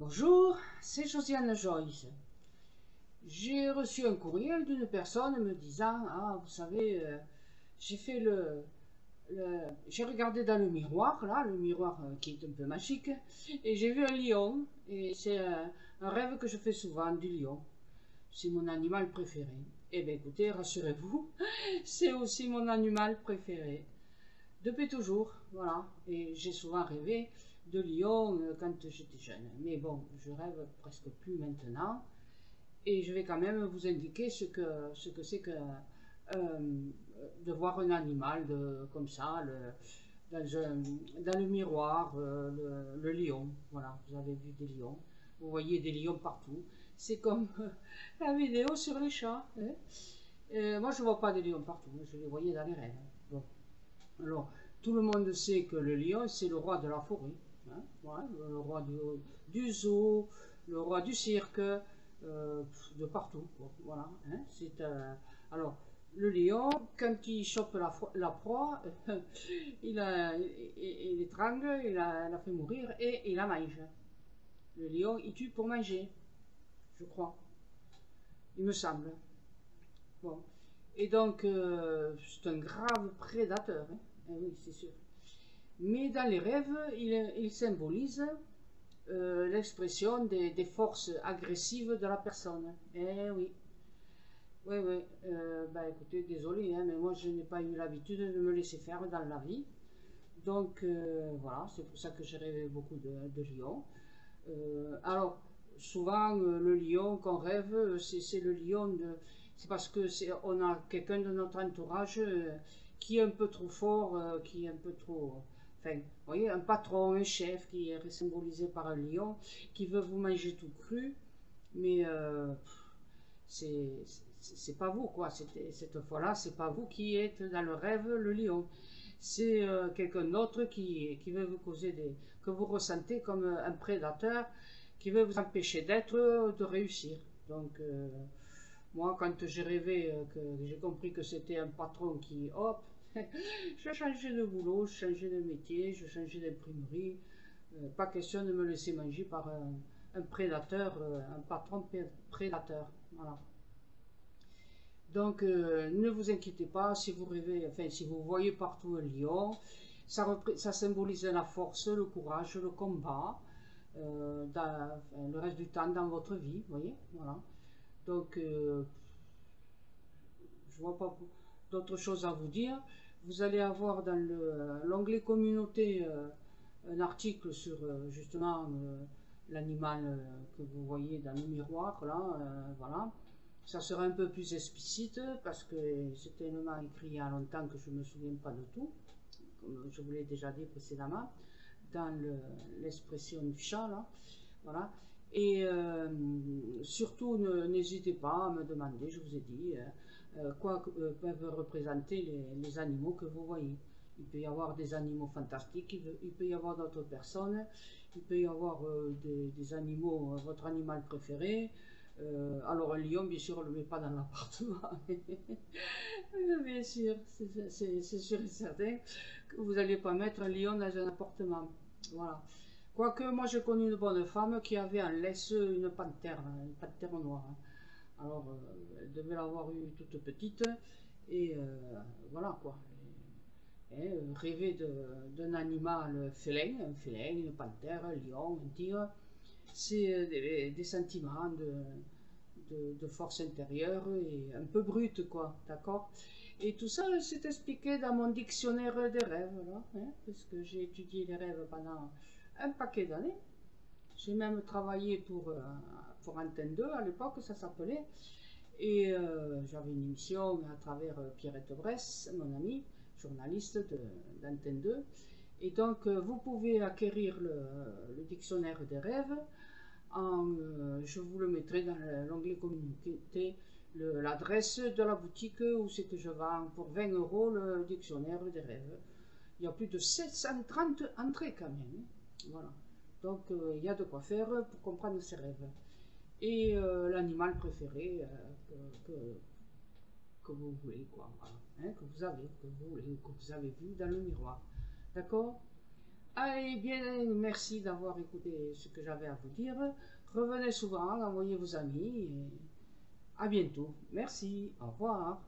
Bonjour, c'est Josiane Joyce. J'ai reçu un courriel d'une personne me disant: Ah, vous savez, j'ai fait j'ai regardé dans le miroir, là, le miroir qui est un peu magique, et j'ai vu un lion. Et c'est un rêve que je fais souvent du lion. C'est mon animal préféré. Eh bien, écoutez, rassurez-vous, c'est aussi mon animal préféré. Depuis toujours, voilà. Et j'ai souvent rêvé de lion quand j'étais jeune. Mais bon, je rêve presque plus maintenant. Et je vais quand même vous indiquer ce que c'est que de voir un animal comme ça dans le miroir, le lion. Voilà, vous avez vu des lions. Vous voyez des lions partout. C'est comme la vidéo sur les chats, hein. Moi, je ne vois pas des lions partout. Je les voyais dans les rêves. Bon. Alors, tout le monde sait que le lion, c'est le roi de la forêt, hein, voilà, le roi du zoo, le roi du cirque, de partout, quoi, voilà. Hein, alors, le lion, quand il chope la proie, il l'étrangle, la fait mourir et il la mange. Le lion, il tue pour manger, je crois, il me semble. Bon. Et donc, c'est un grave prédateur, hein. Eh oui, c'est sûr. Mais dans les rêves, il symbolise l'expression des forces agressives de la personne. Eh oui, oui, oui. Bah écoutez, désolé, hein, mais moi je n'ai pas eu l'habitude de me laisser faire dans la vie. Donc voilà, c'est pour ça que j'ai rêvé beaucoup de lions. Alors, souvent, le lion qu'on rêve, c'est le lion de. C'est parce que on a quelqu'un de notre entourage qui est un peu trop fort, qui est un peu trop. Enfin, vous voyez, un patron, un chef qui est symbolisé par un lion, qui veut vous manger tout cru, mais c'est pas vous, quoi. Cette fois-là, c'est pas vous qui êtes dans le rêve, le lion. C'est quelqu'un d'autre qui veut vous causer que vous ressentez comme un prédateur qui veut vous empêcher de réussir. Donc, moi, quand j'ai rêvé, que j'ai compris que c'était un patron qui, hop, je changeais de boulot, je changeais de métier, je changeais d'imprimerie. Pas question de me laisser manger par un prédateur, un patron prédateur. Voilà. Donc, ne vous inquiétez pas si vous rêvez, enfin, si vous voyez partout un lion, ça symbolise la force, le courage, le combat, enfin, le reste du temps dans votre vie, vous voyez, voilà. Donc, je vois pas d'autre chose à vous dire. Vous allez avoir dans l'onglet communauté un article sur justement l'animal que vous voyez dans le miroir, là, voilà. Ça sera un peu plus explicite parce que c'est tellement écrit il y a longtemps que je ne me souviens pas de tout, comme je vous l'ai déjà dit précédemment, dans l'expression du chat, là. Voilà. Et surtout, n'hésitez pas à me demander, je vous ai dit, quoi peuvent représenter les animaux que vous voyez. Il peut y avoir des animaux fantastiques, il peut y avoir d'autres personnes, il peut y avoir des animaux, votre animal préféré. Alors un lion, bien sûr, on ne le met pas dans l'appartement. Bien sûr, c'est sûr et certain que vous n'allez pas mettre un lion dans un appartement. Voilà. Quoique, moi j'ai connu une bonne femme qui avait en laisse une panthère noire, hein. Alors, elle devait l'avoir eue toute petite, et voilà quoi. Et, rêver d'un animal félin, un félin, une panthère, un lion, un tigre, c'est des sentiments de force intérieure et un peu brute, quoi, d'accord? Et tout ça, c'est expliqué dans mon dictionnaire des rêves, là, hein, parce que j'ai étudié les rêves pendant un paquet d'années. J'ai même travaillé pour Antenne 2 à l'époque, ça s'appelait. Et j'avais une émission à travers Pierrette Bresse, mon amie, journaliste d'Antenne 2. Et donc, vous pouvez acquérir le dictionnaire des rêves. Je vous le mettrai dans l'onglet communauté, l'adresse de la boutique où c'est que je vends pour 20 euros le dictionnaire des rêves. Il y a plus de 730 entrées quand même, hein. Voilà. Donc, il y a de quoi faire pour comprendre ses rêves. Et l'animal préféré que, que, que vous voulez, quoi, voilà, hein, que vous avez vu dans le miroir. D'accord? Allez, bien, merci d'avoir écouté ce que j'avais à vous dire. Revenez souvent, envoyez vos amis et à bientôt. Merci, au revoir.